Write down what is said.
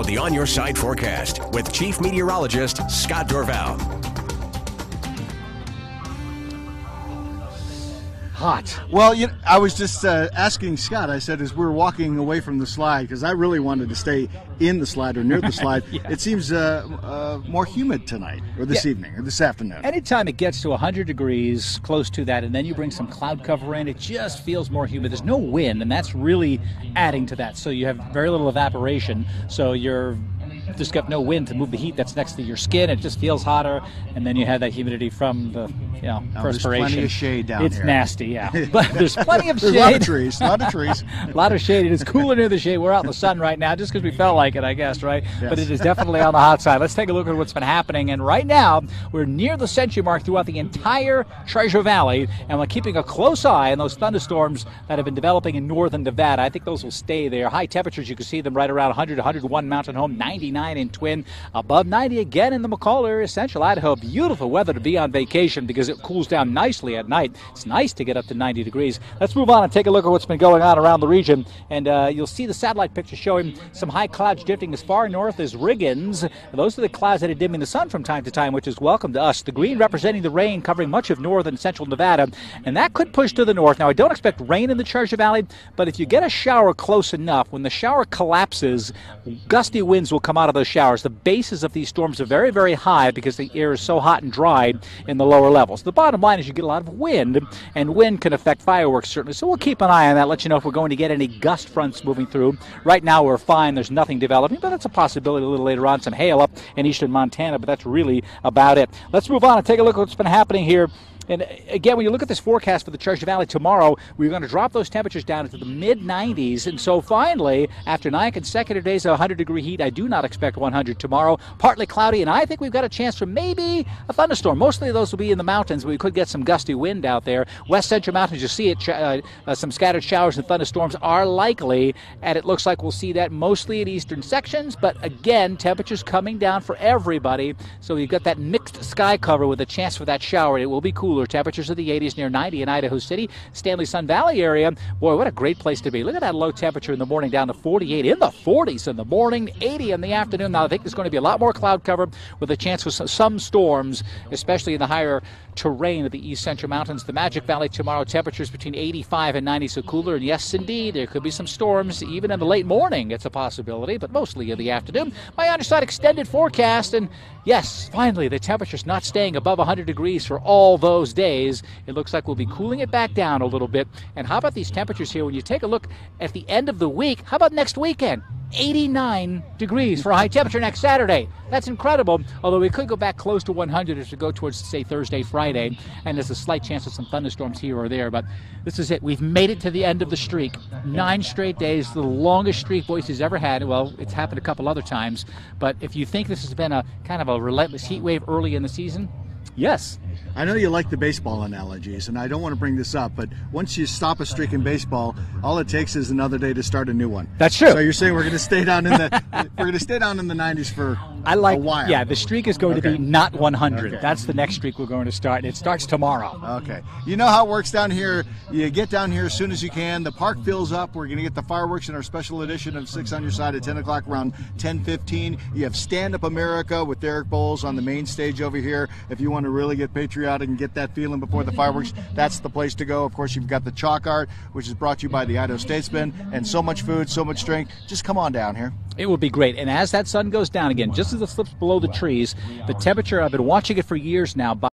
Now, the On Your Side forecast with Chief Meteorologist Scott Dorval. Hot. Well, I was just asking Scott, I said, as we were walking away from the slide, because I really wanted to stay in the slide or near the slide, Yeah. It seems more humid tonight or this evening or this afternoon. Anytime it gets to 100 degrees, close to that, and then you bring some cloud cover in, it just feels more humid. There's no wind, and that's really adding to that. So you have very little evaporation, so you're just got no wind to move the heat that's next to your skin. It just feels hotter, and then you have that humidity from the perspiration. There's plenty of shade down it's here. It's nasty, yeah. But there's plenty of shade. There's a lot of trees, a lot of trees. A lot of shade. It is cooler near the shade. We're out in the sun right now just because we felt like it, I guess, right? Yes. But it is definitely on the hot side. Let's take a look at what's been happening. And right now, we're near the century mark throughout the entire Treasure Valley, and we're keeping a close eye on those thunderstorms that have been developing in northern Nevada. I think those will stay there. High temperatures, you can see them right around 100 to 101 Mountain Home, 99 in Twin, above 90 again in the McCall area, Central Idaho. Beautiful weather to be on vacation because it cools down nicely at night. It's nice to get up to 90 degrees. Let's move on and take a look at what's been going on around the region. And you'll see the satellite picture showing some high clouds drifting as far north as Riggins. Those are the clouds that are dimming the sun from time to time, which is welcome to us. The green representing the rain covering much of northern central Nevada. And that could push to the north. Now, I don't expect rain in the Treasure Valley, but if you get a shower close enough, when the shower collapses, gusty winds will come out of those showers. The bases of these storms are very, very high because the air is so hot and dry in the lower levels. The bottom line is you get a lot of wind, and wind can affect fireworks certainly. So we'll keep an eye on that, let you know if we're going to get any gust fronts moving through. Right now we're fine. There's nothing developing, but that's a possibility a little later on. Some hail up in eastern Montana, but that's really about it. Let's move on and take a look at what's been happening here. And again, when you look at this forecast for the Treasure Valley tomorrow, we're going to drop those temperatures down into the mid-90s. And so finally, after 9 consecutive days of 100-degree heat, I do not expect 100 tomorrow. Partly cloudy, and I think we've got a chance for maybe a thunderstorm. Mostly those will be in the mountains, but we could get some gusty wind out there. West Central Mountains, you see it, some scattered showers and thunderstorms are likely, and it looks like we'll see that mostly in eastern sections. But again, temperatures coming down for everybody. So you've got that mixed sky cover with a chance for that shower. It will be cooler. Temperatures of the 80s near 90 in Idaho City, Stanley Sun Valley area. Boy, what a great place to be. Look at that low temperature in the morning down to 48, in the 40s in the morning, 80 in the afternoon. Now I think there's going to be a lot more cloud cover with a chance for some storms, especially in the higher terrain of the east central mountains. The Magic Valley tomorrow, temperatures between 85 and 90, so cooler. And yes, indeed, there could be some storms even in the late morning. It's a possibility, but mostly in the afternoon. My underside extended forecast, and yes, finally, the temperature's not staying above 100 degrees for all those days. It looks like we'll be cooling it back down a little bit. And how about these temperatures here? When you take a look at the end of the week, how about next weekend? 89 degrees for a high temperature next Saturday. That's incredible, although we could go back close to 100 as we go towards, say, Thursday, Friday, and there's a slight chance of some thunderstorms here or there, but this is it. We've made it to the end of the streak. 9 straight days, the longest streak Boise's ever had. Well, it's happened a couple other times, but if you think this has been a kind of a relentless heat wave early in the season, yes. I know you like the baseball analogies, and I don't want to bring this up, but once you stop a streak in baseball, all it takes is another day to start a new one. That's true. So you're saying we're going to stay down in the 90s for a while. Yeah, the streak is going to be not 100. Okay. That's the next streak we're going to start, and it starts tomorrow. Okay. You know how it works down here. You get down here as soon as you can. The park fills up. We're going to get the fireworks in our special edition of 6 on Your Side at 10 o'clock around 10:15. You have Stand Up America with Derek Bowles on the main stage over here. If you want to really get patriotic and get that feeling before the fireworks, that's the place to go. Of course, you've got the chalk art, which is brought to you by the Idaho Statesman, and so much food, so much drink. Just come on down here. It will be great. And as that sun goes down again, just as it slips below the trees, the temperature, I've been watching it for years now,